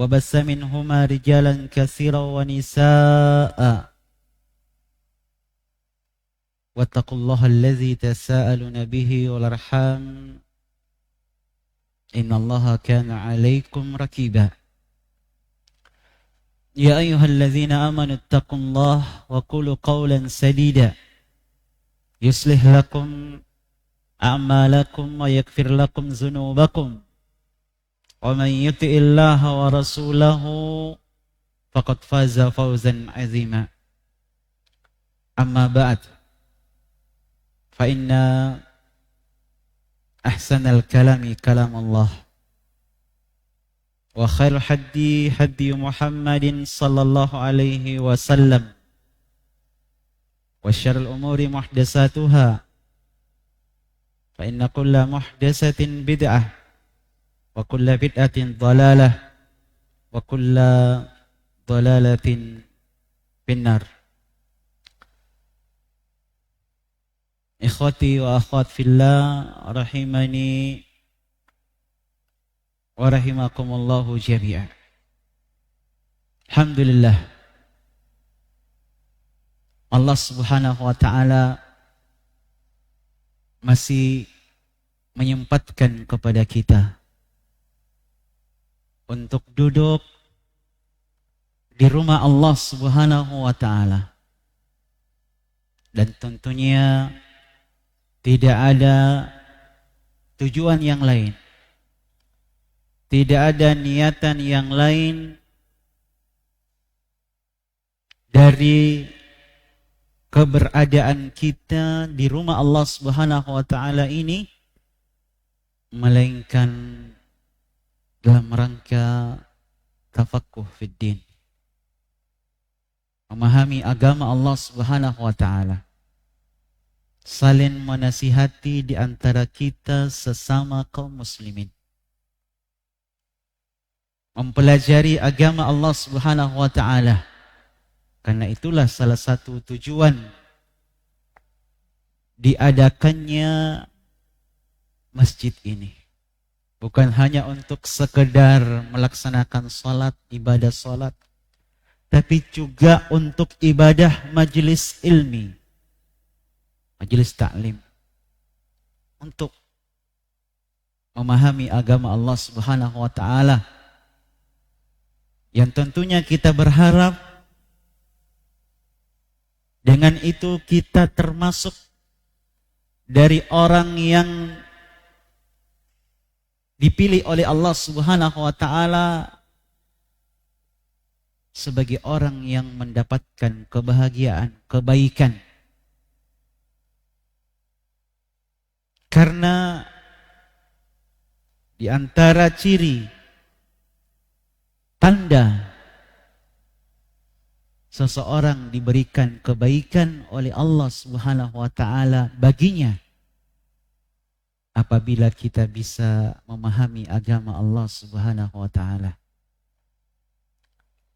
وبث منهما رجالا كثيرا ونساء واتقوا الله الذي تساءلون به والأرحام إن الله كان عليكم رقيبا يا أيها الذين آمنوا اتقوا الله وقولوا قولا سديدا يصلح لكم أعمالكم ويغفر لكم ذنوبكم ومن يطع الله ورسوله فقد فاز فوزا عظيما أما بعد فإن أحسن الكلام كلام الله وخير الهدي هدي محمد صلى الله عليه وسلم وشر الأمور محدثاتها فإن كل محدثة بدعة وكل بدعة ضلالة وكل ضلالة في النار. Ikhwati wa akhwat fillah rahimani wa rahimakumullahu jami'an. Alhamdulillah, Allah subhanahu wa ta'ala masih menyempatkan kepada kita untuk duduk di rumah Allah subhanahu wa ta'ala. Dan tentunya tidak ada tujuan yang lain, tidak ada niatan yang lain dari keberadaan kita di rumah Allah Subhanahu wa taala ini melainkan dalam rangka tafaqquh fid din, memahami agama Allah Subhanahu wa taala, saling menasihati di antara kita sesama kaum muslimin, mempelajari agama Allah Subhanahu wa taala. Karena itulah salah satu tujuan diadakannya masjid ini. Bukan hanya untuk sekedar melaksanakan salat, ibadah salat, tapi juga untuk ibadah majelis ilmi, majelis taklim, untuk memahami agama Allah Subhanahu wa taala, yang tentunya kita berharap dengan itu kita termasuk dari orang yang dipilih oleh Allah Subhanahu wa taala sebagai orang yang mendapatkan kebahagiaan, kebaikan. Karena di antara ciri tanda seseorang diberikan kebaikan oleh Allah Subhanahu wa taala baginya apabila kita bisa memahami agama Allah Subhanahu wa taala.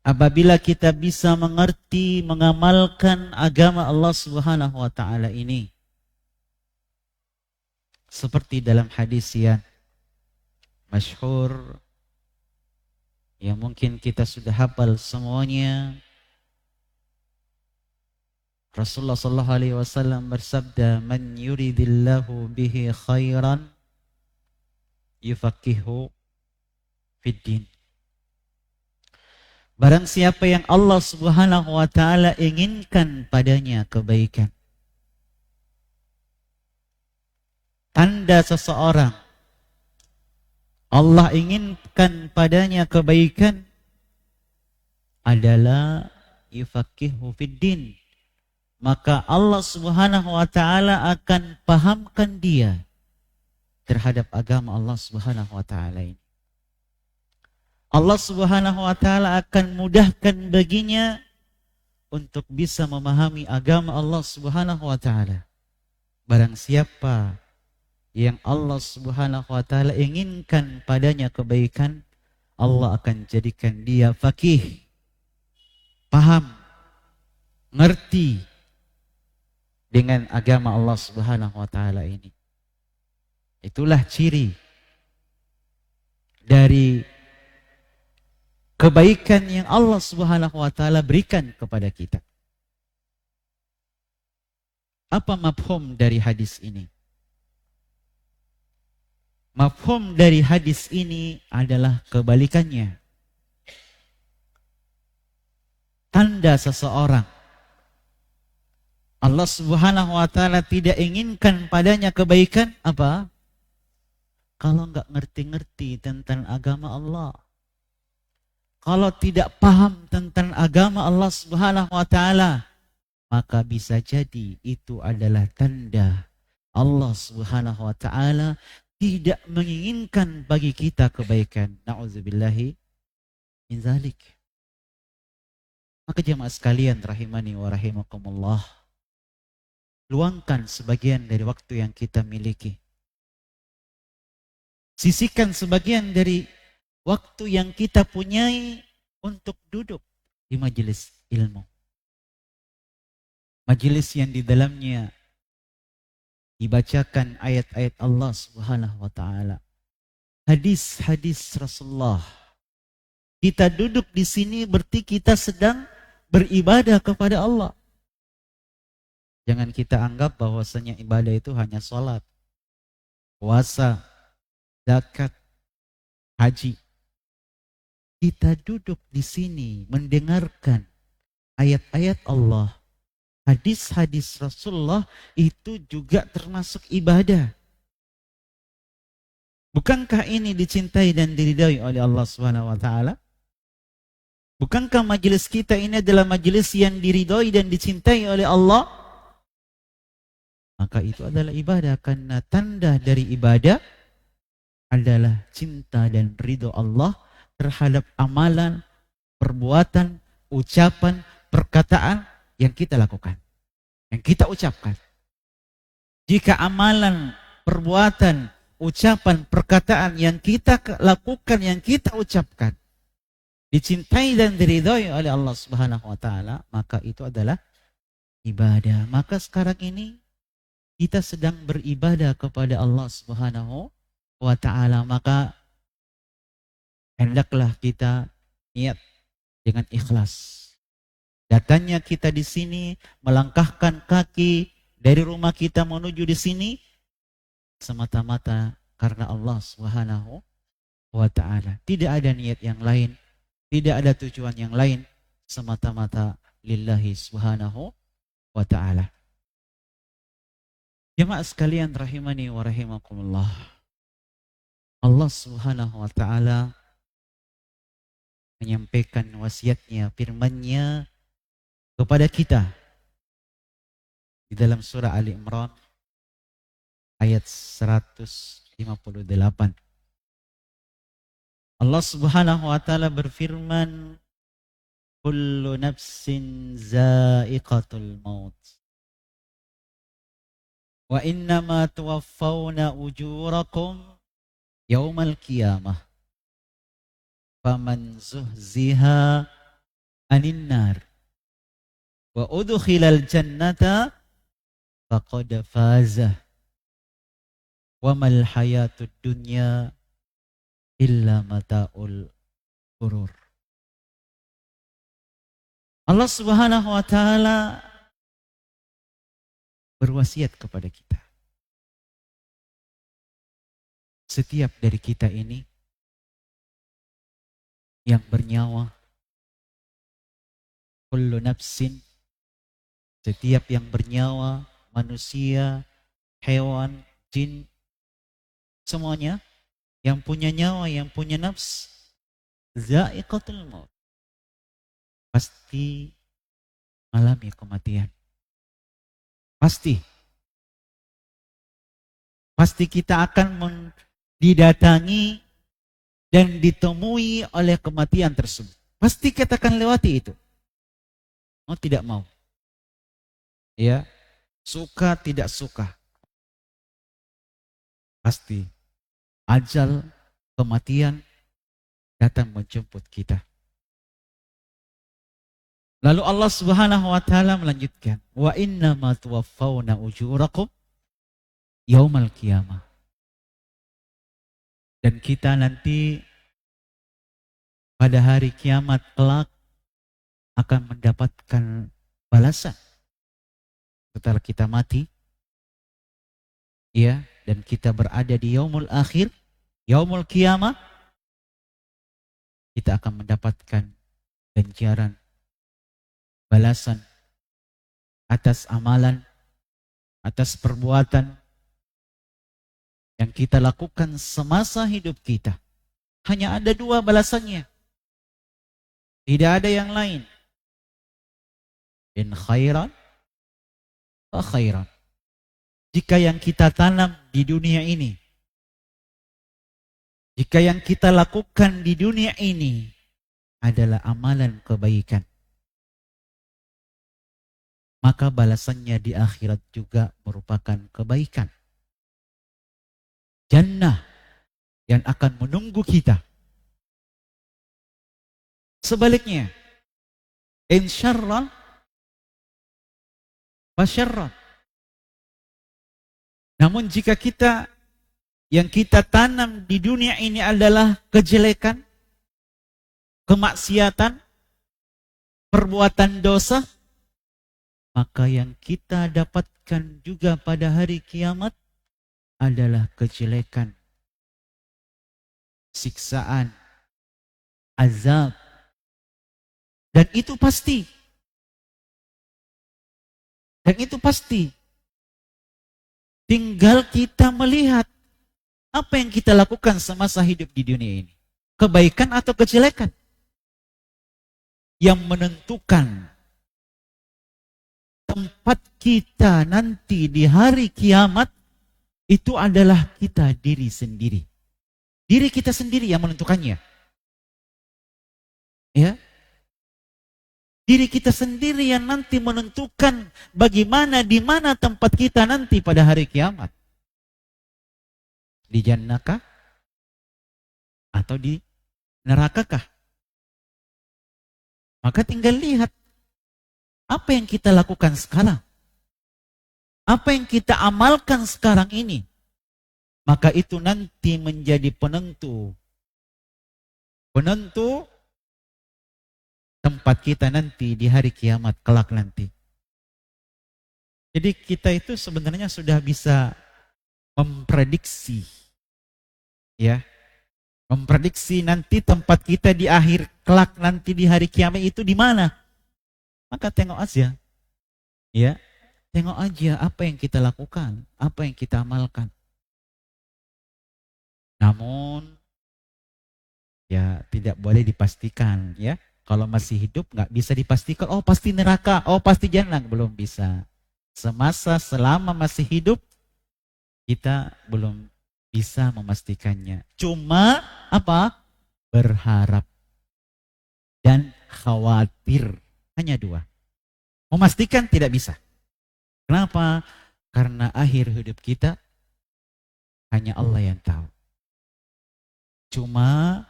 Apabila kita bisa mengerti, mengamalkan agama Allah Subhanahu wa taala ini. Seperti dalam hadis yang masyhur yang mungkin kita sudah hafal semuanya, Rasulullah sallallahu alaihi wasallam bersabda, "Man yuridillahu bihi khairan yufaqihu fid din." Barang siapa yang Allah Subhanahu wa taala inginkan padanya kebaikan, tanda seseorang Allah inginkan padanya kebaikan adalah yufaqihu fid din. Maka Allah Subhanahu wa taala akan pahamkan dia terhadap agama Allah Subhanahu wa taala ini. Allah Subhanahu wa taala akan mudahkan baginya untuk bisa memahami agama Allah Subhanahu wa taala. Barang siapa yang Allah Subhanahu wa taala inginkan padanya kebaikan, Allah akan jadikan dia faqih, paham, ngerti dengan agama Allah Subhanahu wa taala ini. Itulah ciri dari kebaikan yang Allah Subhanahu wa taala berikan kepada kita. Apa mafhum dari hadis ini? Mafhum dari hadis ini adalah kebalikannya. Tanda seseorang Allah Subhanahu wa taala tidak inginkan padanya kebaikan apa? Kalau nggak ngerti-ngerti tentang agama Allah. Kalau tidak paham tentang agama Allah Subhanahu wa taala, maka bisa jadi itu adalah tanda Allah Subhanahu wa taala tidak menginginkan bagi kita kebaikan. Nauzubillahi min zalik. Maka jemaah sekalian rahimani wa rahimakumullah, luangkan sebagian dari waktu yang kita miliki. Sisihkan sebagian dari waktu yang kita punyai untuk duduk di majelis ilmu. Majelis yang di dalamnya dibacakan ayat-ayat Allah Subhanahu wa taala. Hadis-hadis Rasulullah. Kita duduk di sini berarti kita sedang beribadah kepada Allah. Jangan kita anggap bahwasanya ibadah itu hanya sholat, puasa, zakat, haji. Kita duduk di sini mendengarkan ayat-ayat Allah, hadis-hadis Rasulullah, itu juga termasuk ibadah. Bukankah ini dicintai dan diridhai oleh Allah Subhanahu wa taala? Bukankah majelis kita ini adalah majelis yang diridhai dan dicintai oleh Allah? Maka itu adalah ibadah, karena tanda dari ibadah adalah cinta dan ridho Allah terhadap amalan, perbuatan, ucapan, perkataan yang kita lakukan, yang kita ucapkan. Jika amalan, perbuatan, ucapan, perkataan yang kita lakukan, yang kita ucapkan dicintai dan diridhai oleh Allah Subhanahu wa taala, maka itu adalah ibadah. Maka sekarang ini kita sedang beribadah kepada Allah Subhanahu wa taala, maka hendaklah kita niat dengan ikhlas. Datangnya kita di sini, melangkahkan kaki dari rumah kita menuju di sini semata-mata karena Allah Subhanahu wa taala. Tidak ada niat yang lain, tidak ada tujuan yang lain, semata-mata lillahi Subhanahu wa taala. Jemaah sekalian rahimani wa rahimakumullah. Allah Subhanahu wa taala menyampaikan wasiatnya, firman-Nya kepada kita di dalam surah Ali Imran ayat 158. Allah Subhanahu wa taala berfirman, kullu nafsin za'iqatul maut wa innama tuwaffawna ujurakum yaumal qiyamah faman zuhziha anin nar wa udkhilal jannata faqad faza wa mal hayatud dunya illa mata'ul ghurur. Allah Subhanahu wa taala berwasiat kepada kita. Setiap dari kita ini yang bernyawa, kullu nafsin, setiap yang bernyawa, manusia, hewan, jin, semuanya yang punya nyawa, yang punya nafs, za'iqatul maut, pasti mengalami kematian. Pasti kita akan didatangi dan ditemui oleh kematian tersebut. Pasti kita akan lewati itu. Mau tidak mau. Ya, suka tidak suka. Pasti ajal, kematian datang menjemput kita. Lalu Allah Subhanahu wa taala melanjutkan, wa innama tuwaffawna ujurakum yaumal qiyamah. Dan kita nanti pada hari kiamat kelak akan mendapatkan balasan setelah kita mati, ya, dan kita berada di yaumul akhir, yaumul kiamah, kita akan mendapatkan ganjaran, balasan atas amalan, atas perbuatan yang kita lakukan semasa hidup kita. Hanya ada dua balasannya, tidak ada yang lain. In khairan fa khairan. Jika yang kita tanam di dunia ini, jika yang kita lakukan di dunia ini adalah amalan kebaikan, maka balasannya di akhirat juga merupakan kebaikan. Jannah yang akan menunggu kita. Sebaliknya, in syarran fa syarran. Namun jika yang kita tanam di dunia ini adalah kejelekan, kemaksiatan, perbuatan dosa, maka yang kita dapatkan juga pada hari kiamat adalah kejelekan, siksaan, azab. Dan itu pasti. Dan itu pasti. Tinggal kita melihat apa yang kita lakukan semasa hidup di dunia ini. Kebaikan atau kejelekan. Yang menentukan tempat kita nanti di hari kiamat itu adalah kita diri sendiri. Diri kita sendiri yang menentukannya. Ya. Diri kita sendiri yang nanti menentukan bagaimana, di mana tempat kita nanti pada hari kiamat. Di jannakah? Atau di nerakakah? Maka tinggal lihat apa yang kita lakukan sekarang. Apa yang kita amalkan sekarang ini. Maka itu nanti menjadi penentu. Penentu tempat kita nanti di hari kiamat kelak nanti. Jadi kita itu sebenarnya sudah bisa memprediksi, ya, memprediksi nanti tempat kita di akhir kelak nanti di hari kiamat itu di mana. Maka tengok aja, ya, tengok aja apa yang kita lakukan, apa yang kita amalkan. Namun, ya tidak boleh dipastikan, ya. Kalau masih hidup nggak bisa dipastikan, oh pasti neraka, oh pasti jannah, belum bisa. Selama masih hidup, kita belum bisa memastikannya. Cuma apa? Berharap dan khawatir. Hanya dua. Memastikan tidak bisa. Kenapa? Karena akhir hidup kita hanya Allah yang tahu. Cuma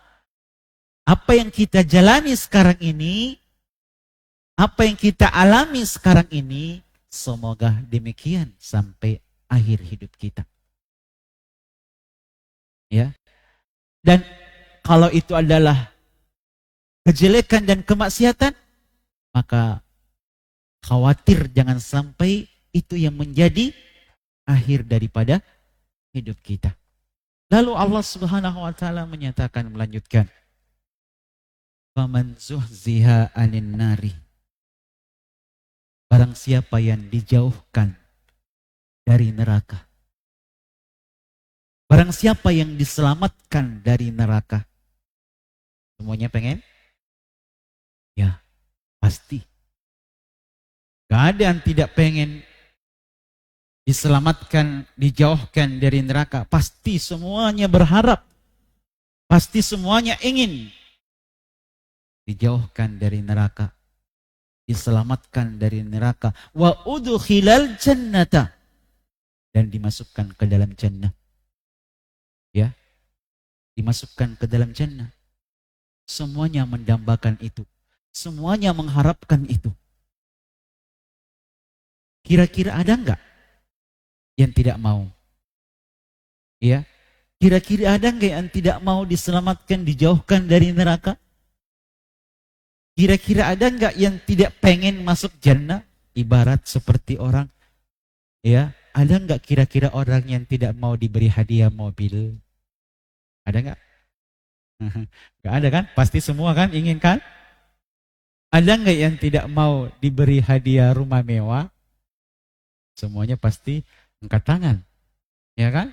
apa yang kita jalani sekarang ini, apa yang kita alami sekarang ini, semoga demikian sampai akhir hidup kita. Ya. Dan kalau itu adalah kejelekan dan kemaksiatan, maka khawatir jangan sampai itu yang menjadi akhir daripada hidup kita. Lalu Allah Subhanahu wa taala menyatakan, melanjutkan, faman zuhziha 'anil nari, barang siapa yang dijauhkan dari neraka, barang siapa yang diselamatkan dari neraka. Semuanya pengen? Ya, pasti. Gak ada yang tidak pengen diselamatkan, dijauhkan dari neraka. Pasti semuanya berharap, pasti semuanya ingin dijauhkan dari neraka, diselamatkan dari neraka, wa udkhilal jannata, dan dimasukkan ke dalam jannah. Ya, dimasukkan ke dalam jannah. Semuanya mendambakan itu, semuanya mengharapkan itu. Kira-kira ada enggak yang tidak mau? Ya, kira-kira ada enggak yang tidak mau diselamatkan, dijauhkan dari neraka? Kira-kira ada nggak yang tidak pengen masuk jannah? Ibarat seperti orang, ya, ada nggak kira-kira orang yang tidak mau diberi hadiah mobil? Ada nggak? Nggak ada kan? Pasti semua kan ingin kan? Ada nggak yang tidak mau diberi hadiah rumah mewah? Semuanya pasti angkat tangan, ya kan?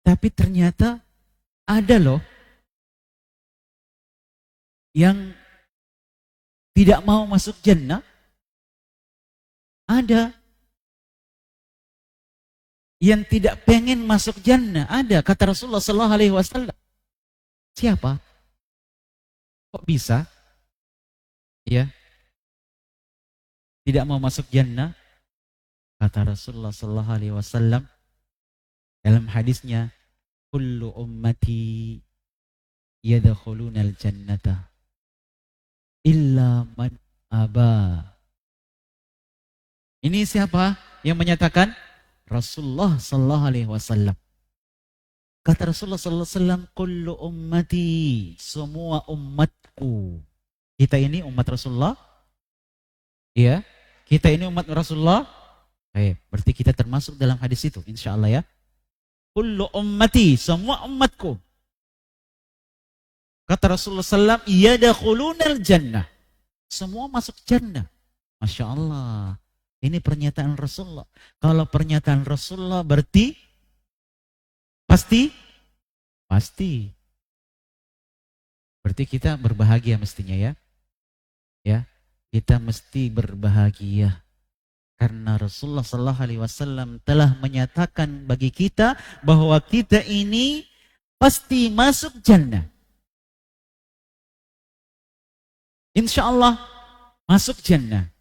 Tapi ternyata ada loh yang tidak mau masuk jannah. Ada yang tidak pengen masuk jannah. Ada, kata Rasulullah Sallallahu Alaihi Wasallam. Siapa? Kok bisa? Ya, tidak mau masuk jannah? Kata Rasulullah Sallallahu Alaihi Wasallam dalam hadisnya, kullu ummati yadkhulunal jannata illa man aba. Ini siapa yang menyatakan? Rasulullah Sallallahu Alaihi Wasallam. Kata Rasulullah Sallallahu Alaihi Wasallam, kullu ummati, semua umatku. Kita ini umat Rasulullah, ya. Kita ini umat Rasulullah. Berarti kita termasuk dalam hadis itu, insya Allah ya. Kullu ummati, semua umatku. Kata Rasulullah SAW, yadkhulunal jannah. Semua masuk jannah. Masya Allah. Ini pernyataan Rasulullah. Kalau pernyataan Rasulullah berarti pasti? Pasti. Berarti kita berbahagia mestinya ya. Ya, kita mesti berbahagia. Karena Rasulullah Sallallahu Alaihi Wasallam telah menyatakan bagi kita bahwa kita ini pasti masuk jannah. Insya Allah masuk jannah.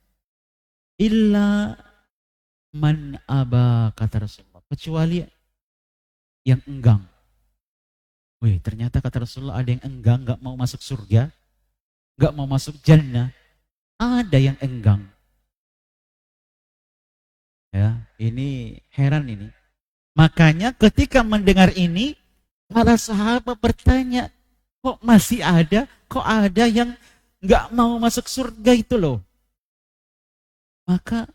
Illa man aba, kata Rasulullah. Kecuali yang enggang. Wih, ternyata kata Rasulullah ada yang enggang, gak mau masuk surga, gak mau masuk jannah. Ada yang enggang. Ya, ini heran ini. Makanya ketika mendengar ini, para sahabat bertanya, kok masih ada? Kok ada yang gak mau masuk surga itu loh? Maka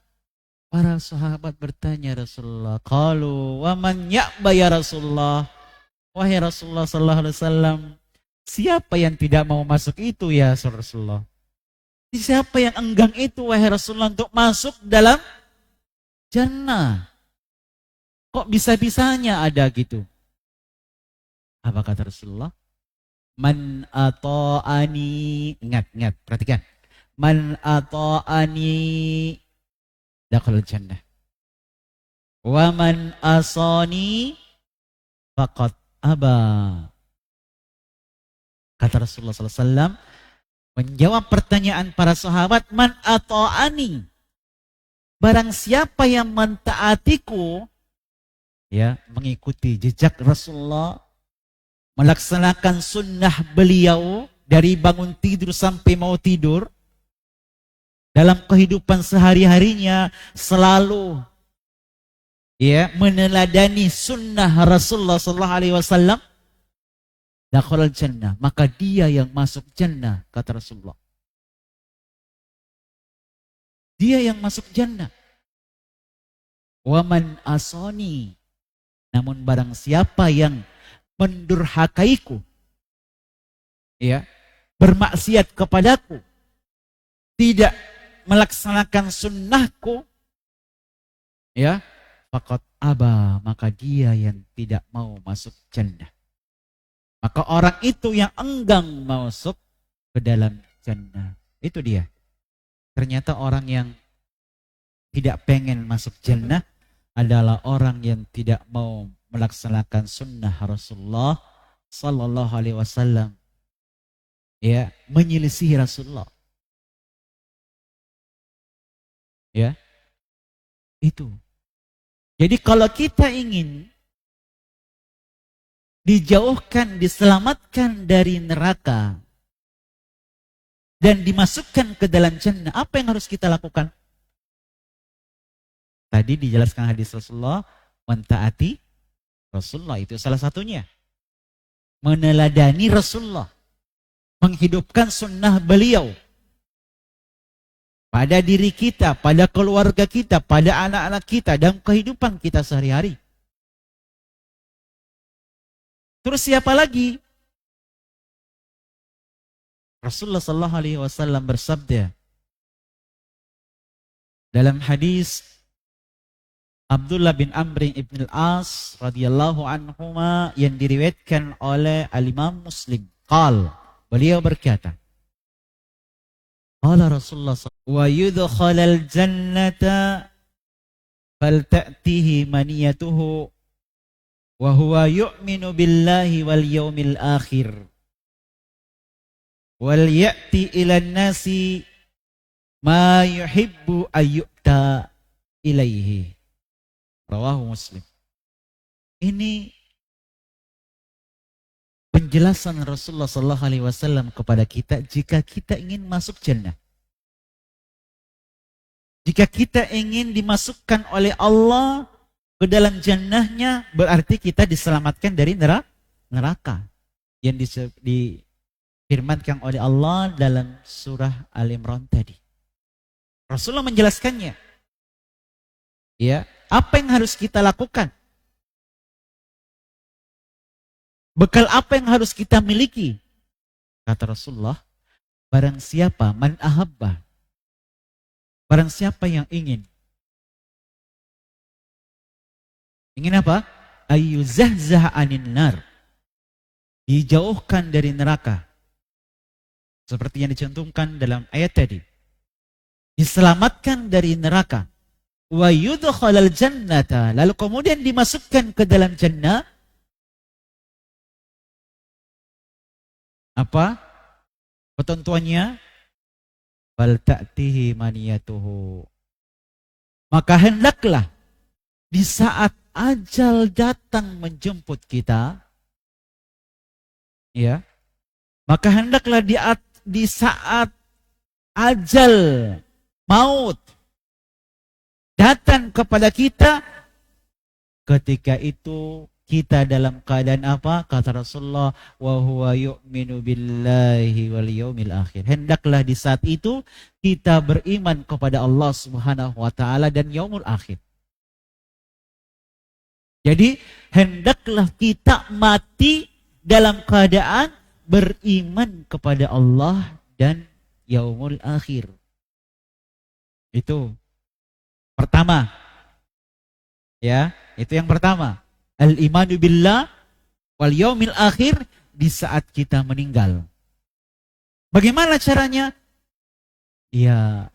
para sahabat bertanya Rasulullah, qalu wa man ya'ba ya Rasulullah? Wahai Rasulullah sallallahu alaihi wasallam, siapa yang tidak mau masuk itu ya Rasulullah? Siapa yang enggang itu wahai Rasulullah untuk masuk dalam jannah? Kok bisa-bisanya ada gitu? Apa kata Rasulullah? Man ata'ani, ingat, perhatikan. Man ata'ani dakhala jannah. Wa man asani faqad aba. Kata Rasulullah SAW menjawab pertanyaan para sahabat, man ata'ani, barang siapa yang mentaatiku, ya, mengikuti jejak Rasulullah, melaksanakan sunnah beliau dari bangun tidur sampai mau tidur, dalam kehidupan sehari-harinya selalu, ya, meneladani sunnah Rasulullah sallallahu alaihi wasallam, dakhalal jannah, maka dia yang masuk jannah, kata Rasulullah. Dia yang masuk jannah. Wa man asani, namun barang siapa yang mendurhakaiku, ya, bermaksiat kepadaku, tidak melaksanakan sunnahku, ya, faqad aba, maka dia yang tidak mau masuk jannah. Maka orang itu yang enggang masuk ke dalam jannah. Itu dia. Ternyata orang yang tidak pengen masuk jannah adalah orang yang tidak mau melaksanakan sunnah Rasulullah sallallahu alaihi wasallam, ya, menyelisihi Rasulullah, ya, itu. Jadi kalau kita ingin dijauhkan, diselamatkan dari neraka dan dimasukkan ke dalam jannah, apa yang harus kita lakukan? Tadi dijelaskan hadis Rasulullah, mentaati Rasulullah, itu salah satunya. Meneladani Rasulullah. menghidupkan sunnah beliau pada diri kita, pada keluarga kita, pada anak-anak kita, dan kehidupan kita sehari-hari. Terus siapa lagi? Rasulullah sallallahu alaihi wasallam bersabda dalam hadis Abdullah bin Amr ibn al-As radhiyallahu anhuma yang diriwayatkan oleh al-Imam Muslim. Beliau berkata, qala Rasulullah wa yudkhalal jannata falta'tihi maniyatuhu wa huwa yu'minu billahi wal yawmil akhir wal ya'ti ilan nasi ma yuhibbu ayyu'ta ilaihi. Rawahu Muslim. Ini penjelasan Rasulullah sallallahu alaihi wasallam kepada kita jika kita ingin masuk jannah. Jika kita ingin dimasukkan oleh Allah ke dalam jannahnya, berarti kita diselamatkan dari neraka yang difirmankan oleh Allah dalam surah Al-Imran tadi. Rasulullah menjelaskannya. Ya, apa yang harus kita lakukan? Bekal apa yang harus kita miliki? Kata Rasulullah, barang siapa man ahabba, barang siapa yang ingin apa? Ayyuzahzah anin nar, dijauhkan dari neraka. Seperti yang dicantumkan dalam ayat tadi. Diselamatkan dari neraka. Wa yudkhalal jannata, lalu kemudian dimasukkan ke dalam jannah. Apa ketentuannya? Bal ta'tihi maniyatuhu, maka hendaklah di saat ajal datang menjemput kita, ya, maka hendaklah di saat ajal maut datang kepada kita, ketika itu kita dalam keadaan apa? Kata Rasulullah, wa huwa yu'minu billahi wal yaumil akhir. Hendaklah di saat itu kita beriman kepada Allah Subhanahu wa taala dan yaumul akhir. Jadi hendaklah kita mati dalam keadaan beriman kepada Allah dan yaumul akhir. Itu pertama. Ya, itu yang pertama. Al-imanu billah wal yaumil akhir di saat kita meninggal. Bagaimana caranya? Ya,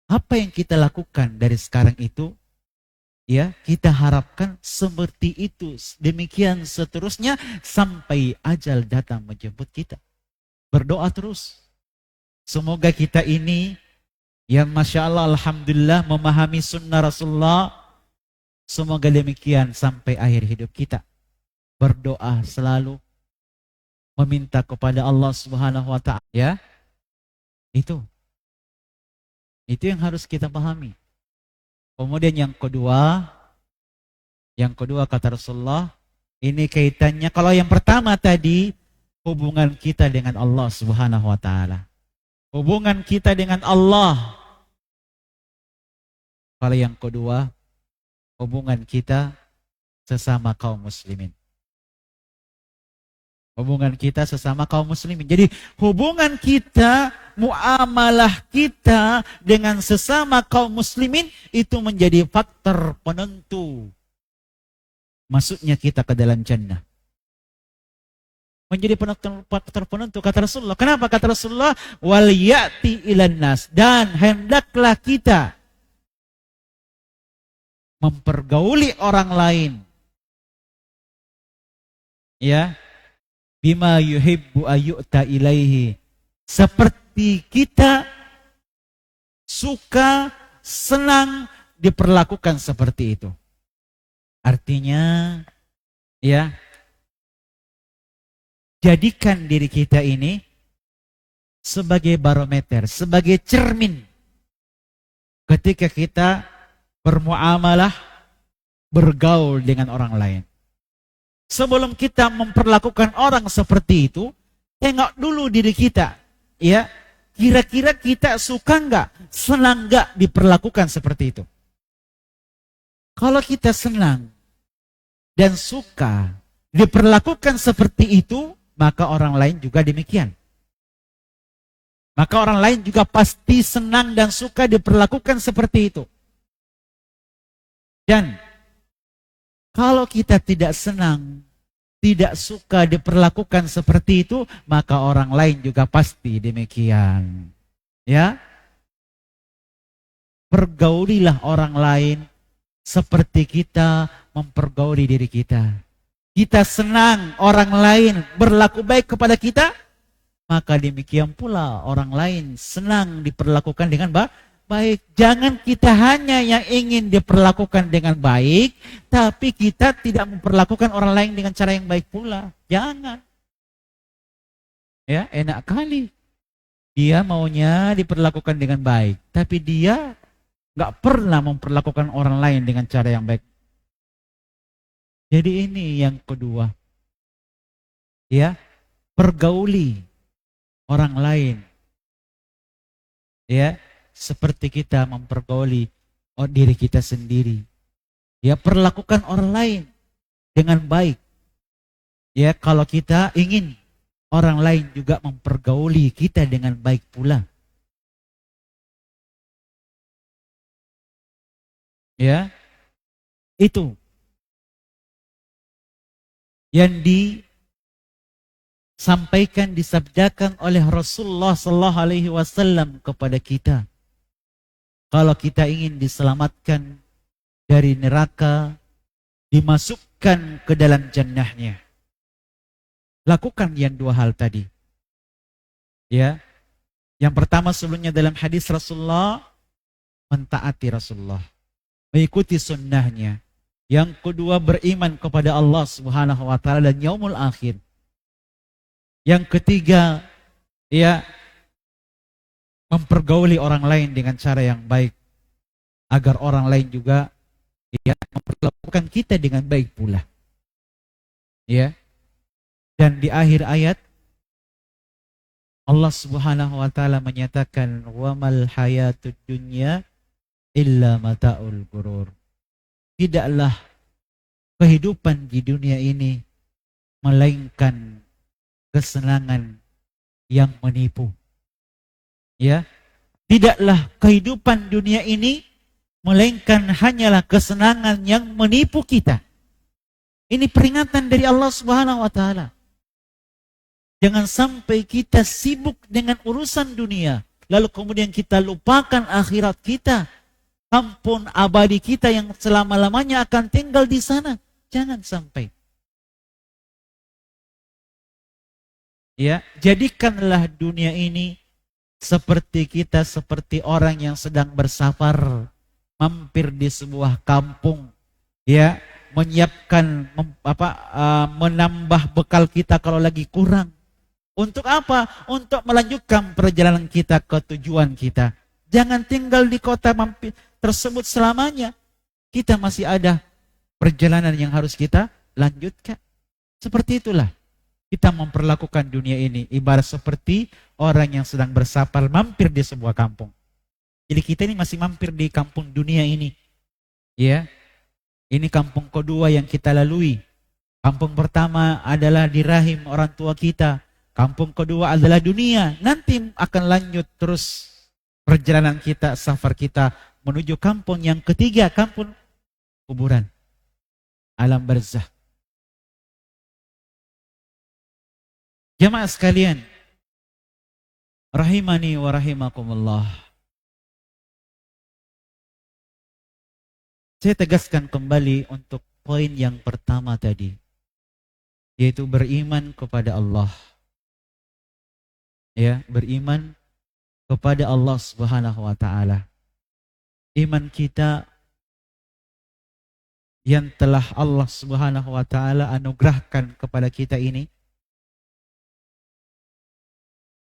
apa yang kita lakukan dari sekarang itu, ya, kita harapkan seperti itu, demikian seterusnya sampai ajal datang menjemput kita. Berdoa terus. Semoga kita ini, ya Masya Allah, Alhamdulillah, memahami sunnah Rasulullah. Semoga demikian sampai akhir hidup kita. Berdoa selalu, meminta kepada Allah Subhanahu wa ta'ala. Ya, itu yang harus kita pahami. Kemudian yang kedua kata Rasulullah, ini kaitannya, kalau yang pertama tadi hubungan kita dengan Allah Subhanahu wa ta'ala. Hubungan kita dengan Allah. Kalau yang kedua, hubungan kita sesama kaum muslimin. Hubungan kita sesama kaum muslimin. Jadi hubungan kita, muamalah kita dengan sesama kaum muslimin itu menjadi faktor penentu masuknya kita ke dalam jannah. Menjadi faktor penentu, kata Rasulullah. Kenapa? Kata Rasulullah, wal ya'ti ilan nas, dan hendaklah kita mempergauli orang lain, ya, bima yuhibbu ayyu'ta ilaihi, seperti kita suka, senang diperlakukan seperti itu. Artinya, ya, jadikan diri kita ini sebagai barometer, sebagai cermin ketika kita bermuamalah, bergaul dengan orang lain. Sebelum kita memperlakukan orang seperti itu, Tengok dulu diri kita, ya. Kira-kira kita suka nggak, senang nggak diperlakukan seperti itu? Kalau kita senang dan suka diperlakukan seperti itu, maka orang lain juga demikian. Maka orang lain juga pasti senang dan suka diperlakukan seperti itu. Dan kalau kita tidak senang, tidak suka diperlakukan seperti itu, maka orang lain juga pasti demikian. Ya, pergaulilah orang lain seperti kita mempergauli diri kita. Kita senang orang lain berlaku baik kepada kita, maka demikian pula orang lain senang diperlakukan dengan baik. Jangan kita hanya yang ingin diperlakukan dengan baik, tapi kita tidak memperlakukan orang lain dengan cara yang baik pula. Jangan. Ya, enak kali. Dia maunya diperlakukan dengan baik, tapi dia nggak pernah memperlakukan orang lain dengan cara yang baik. Jadi ini yang kedua. Ya, pergauli orang lain, ya, seperti kita mempergauli diri kita sendiri. Ya, perlakukan orang lain dengan baik. Ya, kalau kita ingin orang lain juga mempergauli kita dengan baik pula. Ya, itu yang disampaikan, disabdakan oleh Rasulullah Sallallahu Alaihi Wasallam kepada kita. Kalau kita ingin diselamatkan dari neraka, dimasukkan ke dalam jannahnya, lakukan yang dua hal tadi. Ya, yang pertama sebelumnya dalam hadis Rasulullah, mentaati Rasulullah, mengikuti sunnahnya. Yang kedua, beriman kepada Allah Subhanahu wa taala dan yaumul akhir. Yang ketiga, ya, mempergauli orang lain dengan cara yang baik agar orang lain juga, ya, memperlakukan kita dengan baik pula. Ya. Dan di akhir ayat Allah Subhanahu wa taala menyatakan, "Wa mal hayatud dunya illa mata'ul ghurur." Tidaklah kehidupan di dunia ini melainkan kesenangan yang menipu. Ya, tidaklah kehidupan dunia ini melainkan hanyalah kesenangan yang menipu kita. Ini peringatan dari Allah Subhanahu wa taala. Jangan sampai kita sibuk dengan urusan dunia, lalu kemudian kita lupakan akhirat kita, kampung abadi kita yang selama-lamanya akan tinggal di sana. Jangan sampai. Ya, jadikanlah dunia ini seperti kita, seperti orang yang sedang bersafar, mampir di sebuah kampung, ya, menyiapkan menambah bekal kita kalau lagi kurang. Untuk apa? Untuk melanjutkan perjalanan kita ke tujuan kita. Jangan tinggal di kota mampir tersebut selamanya. Kita masih ada perjalanan yang harus kita lanjutkan. Seperti itulah kita memperlakukan dunia ini, ibarat seperti orang yang sedang bersafar mampir di sebuah kampung. Jadi kita ini masih mampir di kampung dunia ini. Ya. Ini kampung kedua yang kita lalui. Kampung pertama adalah di rahim orang tua kita. Kampung kedua adalah dunia. Nanti akan lanjut terus perjalanan kita, safar kita menuju kampung yang ketiga, kampung kuburan, alam barzah. Jamaah sekalian, rahimani wa rahimakumullah. Saya tegaskan kembali untuk poin yang pertama tadi, yaitu beriman kepada Allah. Ya, beriman kepada Allah Subhanahu wa taala. Iman kita yang telah Allah Subhanahu wa taala anugerahkan kepada kita ini,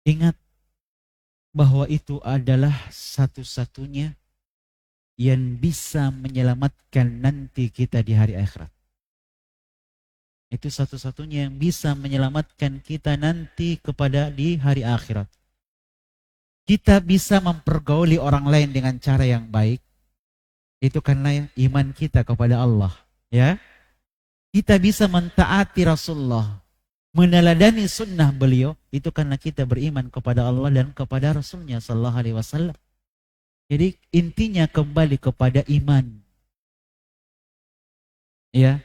ingat bahwa itu adalah satu-satunya yang bisa menyelamatkan nanti kita di hari akhirat. Itu satu-satunya yang bisa menyelamatkan kita nanti kepada di hari akhirat. Kita bisa mempergauli orang lain dengan cara yang baik. Itu karena iman kita kepada Allah. Ya, kita bisa mentaati Rasulullah, meneladani sunnah beliau, itu karena kita beriman kepada Allah dan kepada Rasulnya Sallallahu Alaihi Wasallam. Jadi intinya kembali kepada iman. Ya,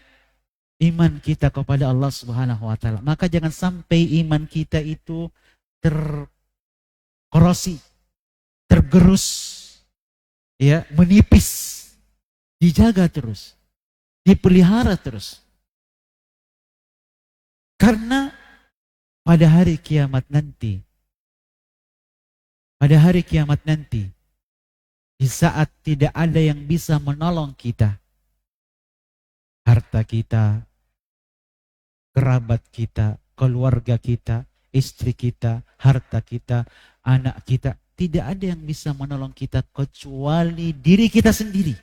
iman kita kepada Allah Subhanahu Wa Taala. Maka jangan sampai iman kita itu terkorosi, tergerus, ya, menipis. Dijaga terus, dipelihara terus. Karena pada hari kiamat nanti, di saat tidak ada yang bisa menolong kita, harta kita, kerabat kita, keluarga kita, istri kita, harta kita, anak kita, tidak ada yang bisa menolong kita kecuali diri kita sendiri,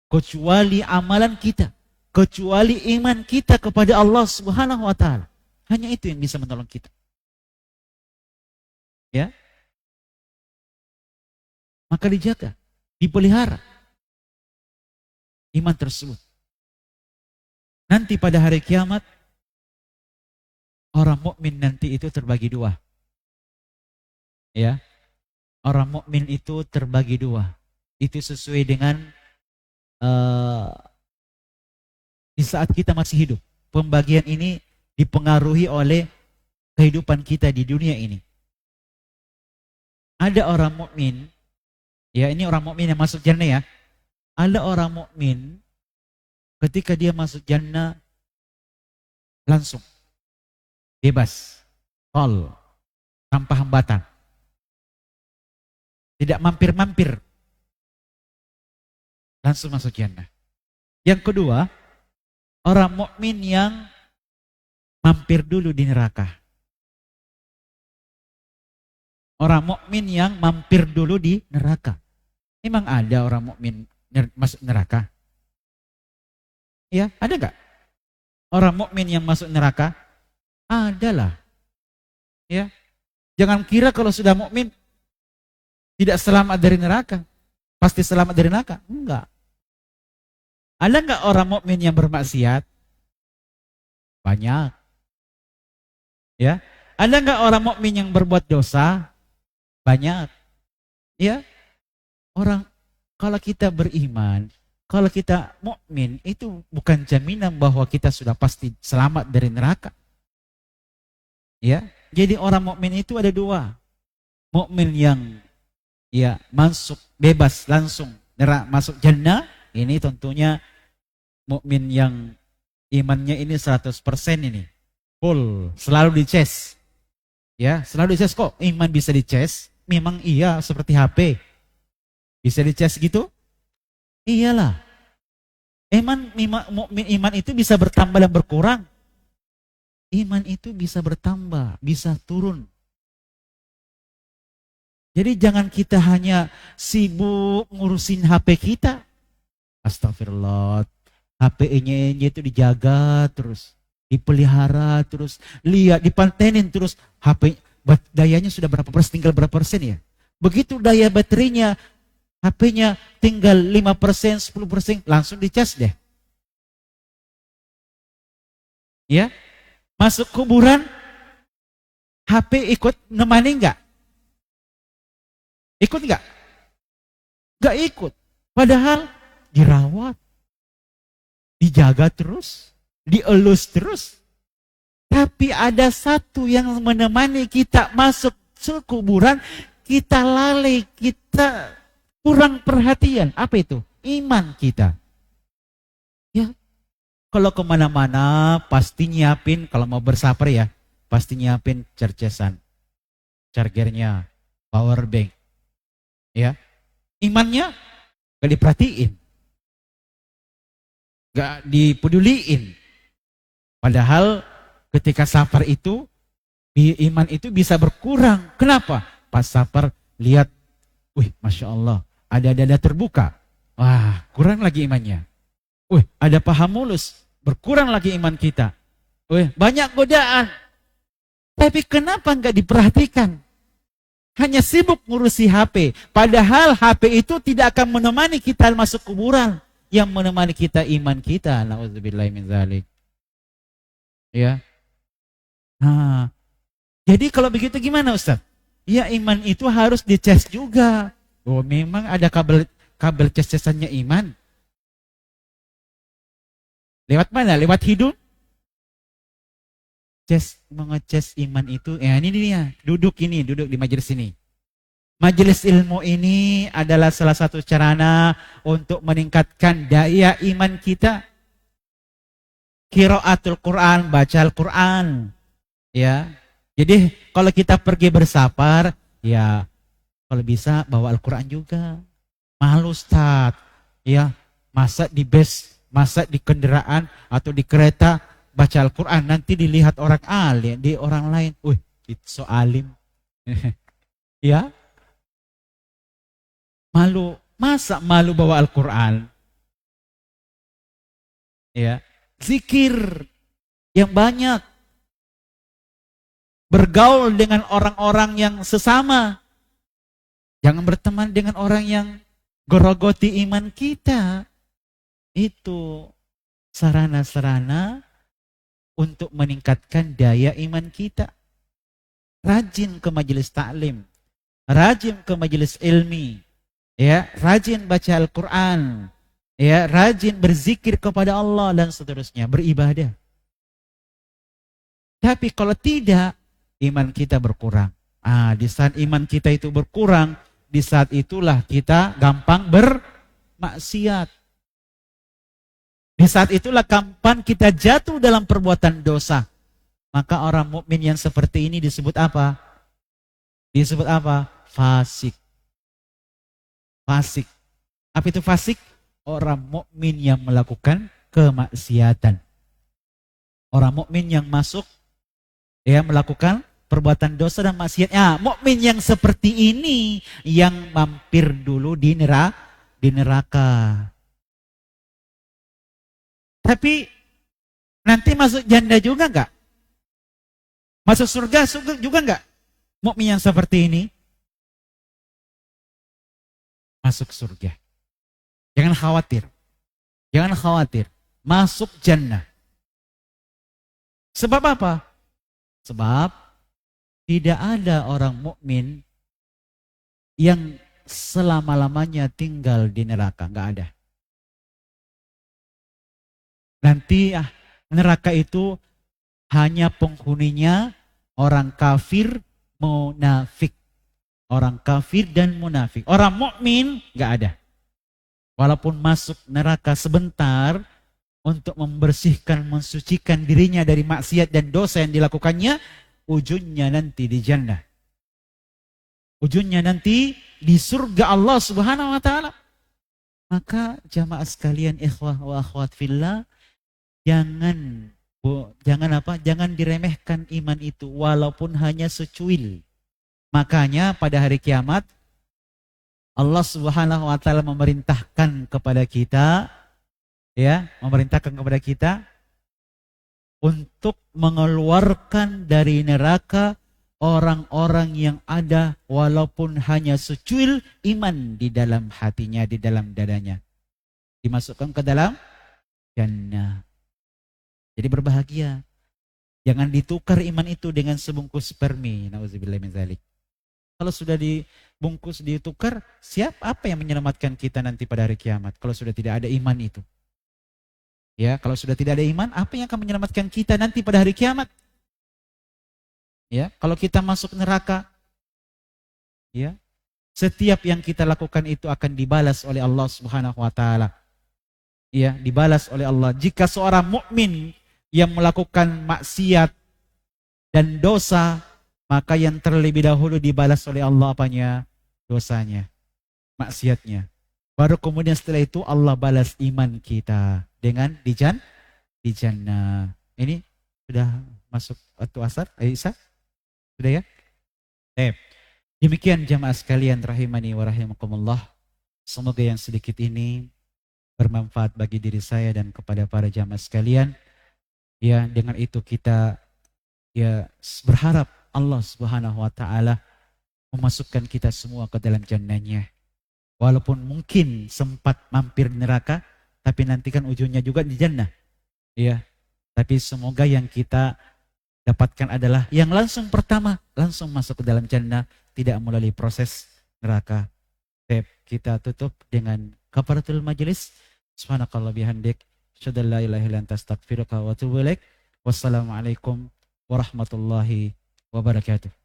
kecuali amalan kita, kecuali iman kita kepada Allah Subhanahu Wa Taala. Hanya itu yang bisa menolong kita. Ya, maka dijaga, dipelihara iman tersebut. Nanti pada hari kiamat, orang mukmin nanti itu terbagi dua. Ya, orang mukmin itu terbagi dua. Itu sesuai dengan di saat kita masih hidup. Pembagian ini dipengaruhi oleh kehidupan kita di dunia ini. Ada orang mukmin, ya ini orang mukmin yang masuk jannah ya. Ada orang mukmin ketika dia masuk jannah langsung bebas, tol, tanpa hambatan. Tidak mampir-mampir. Langsung masuk jannah. Yang kedua, orang mukmin yang mampir dulu di neraka. Orang mukmin yang mampir dulu di neraka. Memang ada orang mukmin masuk neraka? Ya, ada nggak? Orang mukmin yang masuk neraka? Adalah. Ya. Jangan kira kalau sudah mukmin tidak selamat dari neraka. Pasti selamat dari neraka. Enggak. Ada nggak orang mukmin yang bermaksiat? Banyak. Ya. Ada nggak orang mukmin yang berbuat dosa? Banyak. Ya. Orang kalau kita beriman, kalau kita mukmin, itu bukan jaminan bahwa kita sudah pasti selamat dari neraka. Ya. Jadi orang mukmin itu ada dua. Mukmin yang ya masuk bebas langsung masuk jannah, ini tentunya mukmin yang imannya ini 100% ini. Full, selalu dicas. Ya, selalu dicas kok. Iman bisa dicas? Memang iya, seperti HP. Bisa dicas gitu? Iyalah. Iman itu bisa bertambah dan berkurang. Iman itu bisa bertambah, bisa turun. Jadi jangan kita hanya sibuk ngurusin HP kita. Astagfirullah. HP-nya itu dijaga terus, dipelihara terus, lihat, dipantenin terus. HP dayanya sudah berapa persen, tinggal berapa persen ya. Begitu daya baterainya, HP-nya tinggal 5%, 10%, langsung dicas deh. Ya, masuk kuburan, HP ikut nemani enggak? Ikut enggak? Enggak ikut. Padahal dirawat, dijaga terus, dielus terus. Tapi ada satu yang menemani kita masuk kuburan, kita lalai, kita kurang perhatian. Apa itu? Iman kita. Ya, kalau kemana-mana pasti nyiapin, kalau mau bersafar ya, pasti nyiapin chargesan, chargernya, power bank. Ya, imannya gak diperhatiin, gak dipeduliin. Padahal ketika safar itu, iman itu bisa berkurang. Kenapa? Pas safar lihat, wih, Masya Allah, ada dada terbuka. Wah, kurang lagi imannya. Wih, ada paha mulus. berkurang lagi iman kita. Banyak godaan. Tapi kenapa nggak diperhatikan? Hanya sibuk ngurusi HP. Padahal HP itu tidak akan menemani kita masuk kuburan. Yang menemani kita iman kita. Na'udzubillahi min dzalik. Ya. Nah, jadi kalau begitu gimana Ustaz? Ya iman itu harus dicas juga. Memang ada kabel cas-casannya iman. Lewat mana? Lewat hidung? Mengecas iman itu, ini dia, duduk di majelis ini. Majelis ilmu ini adalah salah satu sarana untuk meningkatkan daya iman kita. Qiraatul Quran, baca Al-Quran. Ya. Jadi kalau kita pergi bersafar, ya kalau bisa bawa Al-Quran juga. Malu Ustaz, ya, masa di bus, masa di kendaraan atau di kereta baca Al-Quran, nanti dilihat orang alim, di orang lain, itu so alim. Ya. Malu, masa malu bawa Al-Quran? Ya. Zikir yang banyak. Bergaul dengan orang-orang yang sesama. Jangan berteman dengan orang yang gorogoti iman kita. Itu sarana-sarana untuk meningkatkan daya iman kita. Rajin ke majelis taklim, rajin ke majelis ilmi, ya, rajin baca Al-Quran, ya, rajin berzikir kepada Allah dan seterusnya, beribadah. Tapi kalau tidak, iman kita berkurang. Di saat iman kita itu berkurang, di saat itulah kita gampang bermaksiat. Di saat itulah kapan kita jatuh dalam perbuatan dosa. Maka orang mukmin yang seperti ini disebut apa? Disebut apa? Fasik. Fasik. Apa itu fasik? Orang mukmin yang melakukan kemaksiatan. Orang mukmin yang masuk, ya, melakukan perbuatan dosa dan maksiat. Mukmin yang seperti ini yang mampir dulu di neraka. Tapi nanti masuk janda juga enggak? Masuk surga juga enggak? Mukmin yang seperti ini masuk surga. Jangan khawatir. Jangan khawatir. Masuk jannah. Sebab apa? Sebab tidak ada orang mukmin yang selama-lamanya tinggal di neraka. Enggak ada. Nanti neraka itu hanya penghuninya orang kafir, munafik. Orang kafir dan munafik. Orang mukmin nggak ada. Walaupun masuk neraka sebentar untuk membersihkan, mensucikan dirinya dari maksiat dan dosa yang dilakukannya, ujungnya nanti di jannah. Ujungnya nanti di surga Allah Subhanahu wa taala. Maka jamaah sekalian, ikhwah wa akhwat fillah, jangan diremehkan iman itu walaupun hanya secuil. Makanya pada hari kiamat Allah Subhanahu wa taala memerintahkan kepada kita, ya, untuk mengeluarkan dari neraka orang-orang yang ada walaupun hanya secuil iman di dalam hatinya, di dalam dadanya. Dimasukkan ke dalam jannah. Jadi berbahagia. Jangan ditukar iman itu dengan sebungkus spermi. Nauzubillahi min dzalik. Kalau sudah dibungkus, ditukar, apa yang menyelamatkan kita nanti pada hari kiamat? Kalau sudah tidak ada iman itu. Ya, kalau sudah tidak ada iman, apa yang akan menyelamatkan kita nanti pada hari kiamat? Ya, kalau kita masuk neraka, ya, setiap yang kita lakukan itu akan dibalas oleh Allah Subhanahu wa taala. Ya, dibalas oleh Allah. Jika seorang mukmin yang melakukan maksiat dan dosa, maka yang terlebih dahulu dibalas oleh Allah apanya? Dosanya, maksiatnya. Baru kemudian setelah itu Allah balas iman kita dengan di jannah. Ini sudah masuk waktu asar, Isa? Sudah ya? Demikian jamaah sekalian rahimani wa rahimakumullah. Semoga yang sedikit ini bermanfaat bagi diri saya dan kepada para jamaah sekalian. Ya, dengan itu kita ya berharap Allah Subhanahu wa taala memasukkan kita semua ke dalam jannahnya. Walaupun mungkin sempat mampir di neraka, tapi nanti kan ujungnya juga di jannah. Ya, tapi semoga yang kita dapatkan adalah yang langsung pertama, langsung masuk ke dalam jannah, tidak melalui proses neraka. Kita tutup dengan kafaratul majelis. Subhanakallah bihamdik, asyhadu an la ilaha illa anta astaghfiruka wa atubu ilaik. Wassalamualaikum warahmatullahi wabarakatuh.